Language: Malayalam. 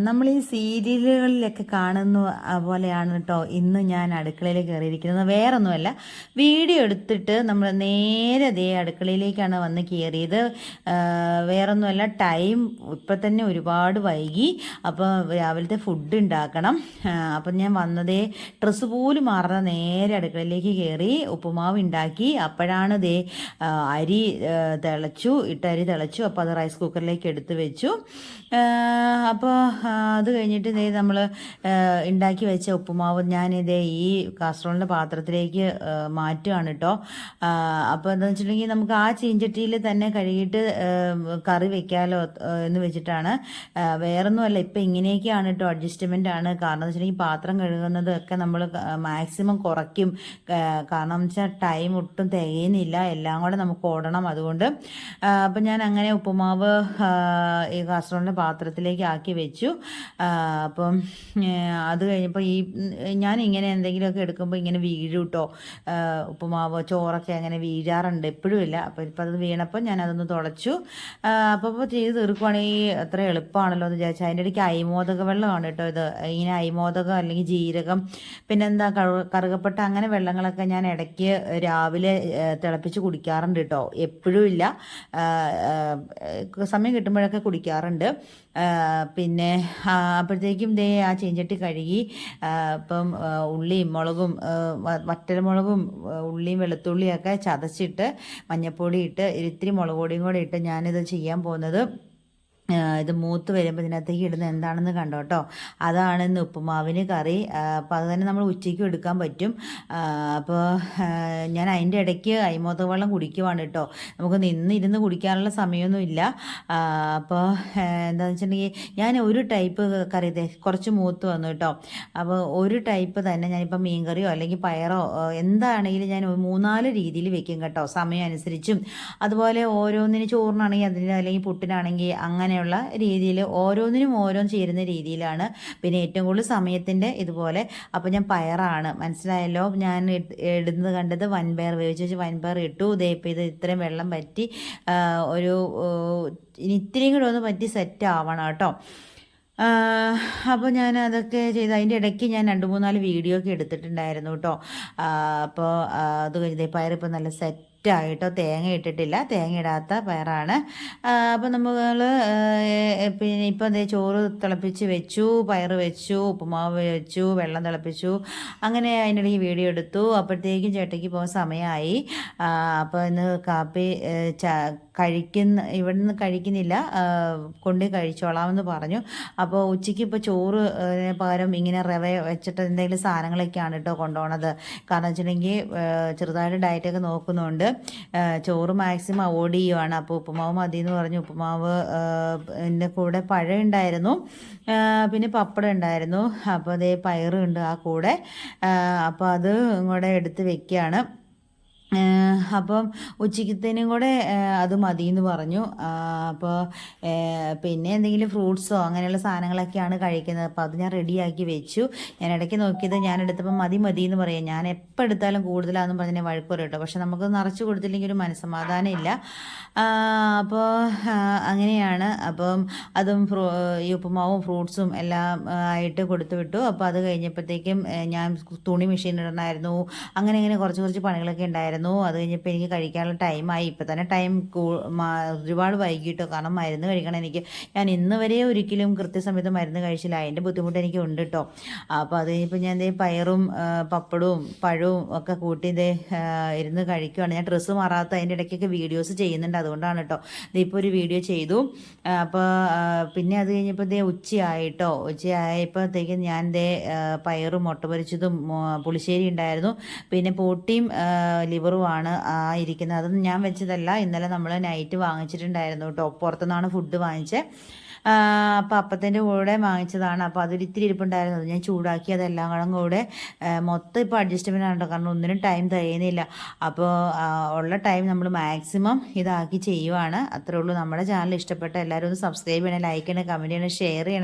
നമ്മൾ ഈ സീരിയലുകളിലൊക്കെ കാണുന്ന പോലെയാണ് കേട്ടോ ഇന്ന് ഞാൻ അടുക്കളയിൽ കയറിയിരിക്കുന്നത്. വേറൊന്നുമല്ല, വീഡിയോ എടുത്തിട്ട് നമ്മൾ നേരെ ദേ അടുക്കളയിലേക്കാണ് വന്ന് കയറിയത്. വേറൊന്നുമല്ല, ടൈം ഇപ്പം തന്നെ ഒരുപാട് വൈകി. അപ്പോൾ രാവിലത്തെ ഫുഡ് ഉണ്ടാക്കണം. അപ്പം ഞാൻ വന്നതേ ഡ്രസ്സ് പോലും മാറാതെ നേരെ അടുക്കളയിലേക്ക് കയറി ഉപ്പുമാവ് ഉണ്ടാക്കി. അപ്പോഴാണ് ദേ അരി അരി തിളച്ചു. അപ്പോൾ അത് റൈസ് കുക്കറിലേക്ക് എടുത്ത് വെച്ചു. അപ്പോൾ അത് കഴിഞ്ഞിട്ട് ഇതേ നമ്മൾ ഉണ്ടാക്കി വെച്ച ഉപ്പുമാവ് ഞാനിതേ ഈ കാസറോളിൻ്റെ പാത്രത്തിലേക്ക് മാറ്റുകയാണ് കേട്ടോ. അപ്പോൾ എന്താണെന്ന് വെച്ചിട്ടുണ്ടെങ്കിൽ നമുക്ക് ആ ചീഞ്ചട്ടിയിൽ തന്നെ കഴുകിയിട്ട് കറി വെക്കാമല്ലോ എന്ന് വെച്ചിട്ടാണ്. വേറൊന്നുമല്ല, ഇപ്പം ഇങ്ങനെയൊക്കെയാണ് കേട്ടോ, അഡ്ജസ്റ്റ്മെൻ്റ് ആണ്. കാരണം എന്ന് വെച്ചിട്ടുണ്ടെങ്കിൽ പാത്രം കഴുകുന്നതൊക്കെ നമ്മൾ മാക്സിമം കുറയ്ക്കും. കാരണം എന്ന് വെച്ചാൽ ടൈം ഒട്ടും തികയുന്നില്ല, എല്ലാം കൂടെ നമുക്ക് ഓടണം. അതുകൊണ്ട് അപ്പം ഞാൻ അങ്ങനെ ഉപ്പുമാവ് ഈ കാസറോളിൻ്റെ പാത്രത്തിലേക്ക് ആക്കി വെച്ചു. അപ്പം അത് കഴിഞ്ഞപ്പോൾ ഞാൻ ഇങ്ങനെ എന്തെങ്കിലുമൊക്കെ എടുക്കുമ്പോൾ ഇങ്ങനെ വീഴും കേട്ടോ. ഉപ്പുമാവ് ചോറൊക്കെ അങ്ങനെ വീഴാറുണ്ട്, എപ്പോഴും ഇല്ല. അപ്പോൾ ഇപ്പം അത് വീണപ്പോൾ ഞാൻ അതൊന്ന് തുടച്ചു. അപ്പോൾ ചെയ്ത് തീർക്കുവാണെങ്കിൽ അത്ര എളുപ്പമാണല്ലോ എന്ന് വിചാരിച്ചാൽ. അതിൻ്റെ ഇടയ്ക്ക് അയിമോദക വെള്ളമാണ് കേട്ടോ ഇത്. ഇങ്ങനെ അയിമോദകം അല്ലെങ്കിൽ ജീരകം, പിന്നെന്താ കറുകപ്പട്ട, അങ്ങനെ വെള്ളങ്ങളൊക്കെ ഞാൻ ഇടയ്ക്ക് രാവിലെ തിളപ്പിച്ച് കുടിക്കാറുണ്ട് കേട്ടോ. എപ്പോഴും ഇല്ല, സമയം കിട്ടുമ്പോഴൊക്കെ കുടിക്കാറുണ്ട്. പിന്നെ അപ്പോഴത്തേക്കും ദേ ആ ചീഞ്ചട്ടി കഴുകി. ഇപ്പം ഉള്ളിയും മുളകും വറ്റൽമുളകും ഉള്ളിയും വെളുത്തുള്ളിയൊക്കെ ചതച്ചിട്ട് മഞ്ഞൾപ്പൊടി ഇട്ട് ഇത്തിരി മുളക് പൊടിയും കൂടെ ഇട്ട് ഞാനിത് ചെയ്യാൻ പോകുന്നത്. ഇത് മൂത്ത് വരുമ്പോൾ ഇതിനകത്തേക്ക് ഇടുന്നത് എന്താണെന്ന് കണ്ടോ കേട്ടോ. അതാണ് ഇന്ന് ഉപ്പുമാവിന് കറി. അപ്പോൾ അത് തന്നെ നമ്മൾ ഉച്ചയ്ക്കും എടുക്കാൻ പറ്റും. അപ്പോൾ ഞാൻ അതിൻ്റെ ഇടയ്ക്ക് അയിമോദക വെള്ളം കുടിക്കുവാണ് കേട്ടോ. നമുക്ക് ഇരുന്ന് കുടിക്കാനുള്ള സമയമൊന്നുമില്ല. അപ്പോൾ എന്താണെന്ന് വെച്ചിട്ടുണ്ടെങ്കിൽ ഞാൻ ഒരു ടൈപ്പ് കറി കുറച്ച് മൂത്ത് വന്നു കേട്ടോ. അപ്പോൾ ഒരു ടൈപ്പ് തന്നെ ഞാനിപ്പോൾ മീൻകറിയോ അല്ലെങ്കിൽ പയറോ എന്താണെങ്കിലും ഞാൻ 3-4 രീതിയിൽ വെക്കും കേട്ടോ, സമയം അനുസരിച്ചും. അതുപോലെ ഓരോന്നിന് ചോറിനാണെങ്കിൽ അതിന്, അല്ലെങ്കിൽ പുട്ടിനാണെങ്കിൽ അങ്ങനെ രീതിയിൽ ഓരോന്നിനും ഓരോന്ന് ചേരുന്ന രീതിയിലാണ്. പിന്നെ ഏറ്റവും കൂടുതൽ സമയത്തിൻ്റെ ഇതുപോലെ. അപ്പോൾ ഞാൻ പയറാണ്, മനസ്സിലായല്ലോ. ഞാൻ ഇടുന്നത് കണ്ടത് വൻപയർ വേവിച്ച് വൻപയർ ഇട്ടു. ഇപ്പം ഇത് ഇത്രയും വെള്ളം പറ്റി ഇനി ഇത്രയും കൂടെ ഒന്ന് പറ്റി സെറ്റ് ആവണം കേട്ടോ. അപ്പോൾ ഞാൻ അതൊക്കെ ചെയ്ത് അതിൻ്റെ ഇടയ്ക്ക് ഞാൻ 2-3-4 വീഡിയോ ഒക്കെ എടുത്തിട്ടുണ്ടായിരുന്നു കേട്ടോ. അപ്പോൾ അത് കഴിഞ്ഞ് പയറിപ്പോൾ നല്ല സെറ്റായിട്ടോ. തേങ്ങ ഇട്ടിട്ടില്ല, തേങ്ങ ഇടാത്ത പയറാണ്. അപ്പോൾ നമ്മൾ പിന്നെ ഇപ്പം അതേ ചോറ് തിളപ്പിച്ച് വെച്ചു, പയറ് വെച്ചു, ഉപ്പുമാവ് വെച്ചു, വെള്ളം തിളപ്പിച്ചു. അങ്ങനെ അതിൻ്റെ ഇടയ്ക്ക് വീഡിയോ എടുത്തു. അപ്പോഴത്തേക്കും ചേട്ടയ്ക്ക് പോകാൻ സമയമായി. അപ്പോൾ ഇന്ന് കാപ്പി ഇവിടുന്ന് കഴിക്കുന്നില്ല, കൊണ്ട് കഴിച്ചോളാമെന്ന് പറഞ്ഞു. അപ്പോൾ ഉച്ചയ്ക്ക് ഇപ്പോൾ ചോറ് പകരം ഇങ്ങനെ റവ വെച്ചിട്ട് എന്തെങ്കിലും സാധനങ്ങളൊക്കെയാണ് കേട്ടോ കൊണ്ടുപോകണത്. കാരണം വെച്ചിട്ടുണ്ടെങ്കിൽ ചെറുതായിട്ട് ഡയറ്റൊക്കെ നോക്കുന്നുണ്ട്. ചോറ് മാക്സിമം അവോയ്ഡ് ചെയ്യുവാണ്. അപ്പോൾ ഉപ്പുമാവ് മതി എന്ന് പറഞ്ഞു. ഉപ്പുമാവ് എൻ്റെ കൂടെ പഴം ഉണ്ടായിരുന്നു, പിന്നെ പപ്പടം ഉണ്ടായിരുന്നു. അപ്പോൾ അതേ പയറുണ്ട് ആ കൂടെ. അപ്പോൾ അത് ഇങ്ങോട്ട് എടുത്ത് വെക്കുകയാണ്. അപ്പം ഉച്ചയ്ക്കത്തേനും കൂടെ അത് മതി എന്ന് പറഞ്ഞു. അപ്പോൾ പിന്നെ എന്തെങ്കിലും ഫ്രൂട്ട്സോ അങ്ങനെയുള്ള സാധനങ്ങളൊക്കെയാണ് കഴിക്കുന്നത്. അപ്പോൾ അത് ഞാൻ റെഡിയാക്കി വെച്ചു. ഞാൻ ഇടയ്ക്ക് നോക്കിയത് ഞാൻ എടുത്തപ്പോൾ മതി എന്ന് പറയാം. ഞാൻ എപ്പോൾ എടുത്താലും കൂടുതലാണെന്ന് പറഞ്ഞാൽ വഴക്ക് പറയും കേട്ടോ. പക്ഷെ നമുക്ക് നിറച്ച് കൊടുത്തില്ലെങ്കിൽ ഒരു മനസ്സമാധാനം ഇല്ല. അപ്പോൾ അങ്ങനെയാണ്. അപ്പം അതും ഈ ഉപ്പുമാവും ഫ്രൂട്ട്സും എല്ലാം ആയിട്ട് കൊടുത്തു വിട്ടു. അപ്പോൾ അത് കഴിഞ്ഞപ്പോഴത്തേക്കും ഞാൻ തുണി മെഷീൻ ഇടണമായിരുന്നു. അങ്ങനെ കുറച്ച് പണികളൊക്കെ ഉണ്ടായിരുന്നു. അത് കഴിഞ്ഞപ്പോൾ എനിക്ക് കഴിക്കാനുള്ള ടൈമായി. ഇപ്പം തന്നെ ടൈം ഒരുപാട് വൈകിട്ടോ. കാരണം മരുന്ന് കഴിക്കണം എനിക്ക്. ഞാൻ ഇന്ന് വരെ ഒരിക്കലും കൃത്യസമയത്ത് മരുന്ന് കഴിച്ചില്ല. അതിൻ്റെ ബുദ്ധിമുട്ട് എനിക്ക് ഉണ്ട് കേട്ടോ. അപ്പോൾ അത് കഴിഞ്ഞപ്പോൾ ഞാൻ പയറും പപ്പടവും പഴവും ഒക്കെ കൂട്ടി ഇരുന്ന് കഴിക്കുകയാണ്. ഞാൻ ഡ്രസ്സ് മാറാത്ത അതിൻ്റെ ഇടയ്ക്കൊക്കെ വീഡിയോസ് ചെയ്യുന്നുണ്ട്, അതുകൊണ്ടാണ് കേട്ടോ. ഇതിപ്പോൾ ഒരു വീഡിയോ ചെയ്തു. അപ്പോൾ പിന്നെ അത് കഴിഞ്ഞപ്പോൾ ഉച്ചയായിട്ടോ. ഉച്ചയായപ്പോഴത്തേക്കും ഞാൻ പയറും മുട്ട പൊരിച്ചതും പുളിശ്ശേരി ഉണ്ടായിരുന്നു, പിന്നെ പോട്ടിയും ലിവറുമാണ് ഇരിക്കുന്നത്. അതൊന്നും ഞാൻ വെച്ചതല്ല, ഇന്നലെ നമ്മൾ നൈറ്റ് വാങ്ങിച്ചിട്ടുണ്ടായിരുന്നു കേട്ടോ. പുറത്തുനിന്നാണ് ഫുഡ് വാങ്ങിച്ചത്. അപ്പോൾ അപ്പത്തിൻ്റെ കൂടെ വാങ്ങിച്ചതാണ്. അപ്പോൾ അതൊരിത്തിരി ഇരിപ്പുണ്ടായിരുന്നു, അത് ഞാൻ ചൂടാക്കി അതെല്ലാം കൂടെ മൊത്തം ഇപ്പോൾ അഡ്ജസ്റ്റ്മെൻ്റ് ആണ് കേട്ടോ. കാരണം ഒന്നിനും ടൈം തികയുന്നില്ല. അപ്പോൾ ഉള്ള ടൈം നമ്മൾ മാക്സിമം ഇതാക്കി ചെയ്യുവാണ്. അത്രേ ഉള്ളൂ. നമ്മുടെ ചാനൽ ഇഷ്ടപ്പെട്ട എല്ലാവരും ഒന്ന് സബ്സ്ക്രൈബ് ചെയ്യണം, ലൈക്ക് ചെയ്യണം, കമൻറ്റ് ചെയ്യണം, ഷെയർ ചെയ്യണം.